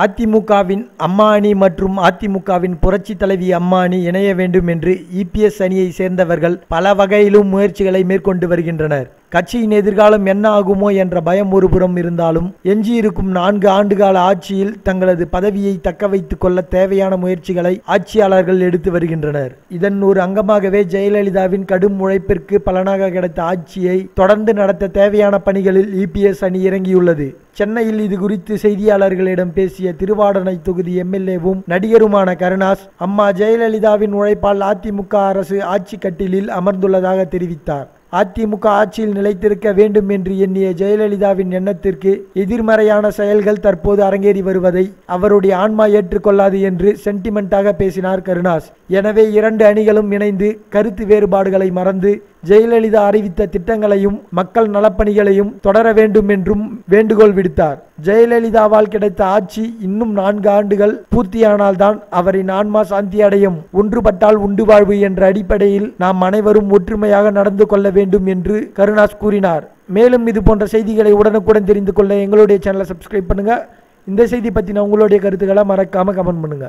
அதிமுகவின் அம்மா அணி மற்றும் அதிமுகவின் புரட்சி தலைவி அம்மா அணி இணைய வேண்டும் என்று இபிஎஸ் அணியை சேர்ந்தவர்கள் பல வகையிலும் முயற்சிகளை மேற்கொண்டு வருகின்றனர். கட்சியின் எதிர்காலம் என்ன ஆகுமோ என்ற பயம் ஒருபுறம் இருந்தாலும் எஞ்சியிருக்கும் 4 ஆண்டுகால ஆட்சியில் தங்களது பதவியை தக்க வைத்துக் கொள்ள தேவையான முயற்சிகளை ஆட்சியாளர்கள் எடுத்து வருகின்றனர். இதன் ஒரு அங்கமாகவே ஜெயலலிதாவின் கடும் உழைப்பிற்கு பலனாக கிடைத்த ஆட்சியை தொடர்ந்து நடத்த தேவையான பணிகளில் இபிஎஸ் அணி இறங்கியுள்ளது. சென்னையில் இது குறித்து செய்தியாளர்களிடம் பேசிய திருவாடனை தொகுதி எம்எல்ஏவும் நடிகருமான கருணாஸ், அம்மா ஜெயலலிதாவின் உழைப்பால் அதிமுக அரசு ஆட்சி கட்டிலில் அமர்ந்துள்ளதாக தெரிவித்தார். அதிமுக ஆட்சியில் நிலைத்திருக்க வேண்டும் என்று எண்ணிய ஜெயலலிதாவின் எண்ணத்திற்கு எதிர்மறையான செயல்கள் தற்போது அரங்கேறி வருவதை அவருடைய ஆன்மா ஏற்றுக்கொள்ளாது என்று சென்டிமெண்டாக பேசினார் கருணாஸ். எனவே 2 அணிகளும் இணைந்து கருத்து வேறுபாடுகளை மறந்து ஜெயலலிதா அறிவித்த திட்டங்களையும் மக்கள் நலப்பணிகளையும் தொடர வேண்டும் என்றும் வேண்டுகோள் விடுத்தார். ஜெயலலிதாவால் கிடைத்த ஆட்சி இன்னும் 4 ஆண்டுகள் பூர்த்தியானால்தான் அவரின் ஆன்மா சாந்தி அடையும். ஒன்றுபட்டால் உண்டு வாழ்வு என்ற அடிப்படையில் நாம் அனைவரும் ஒற்றுமையாக நடந்து கொள்ள வேண்டும் என்று கருணாஸ் கூறினார். மேலும் இது போன்ற செய்திகளை உடனுக்குடன் தெரிந்து கொள்ள எங்களுடைய சேனலை சப்ஸ்கிரைப் பண்ணுங்க. இந்த செய்தி பற்றின உங்களுடைய கருத்துக்களை மறக்காம கமெண்ட் பண்ணுங்க.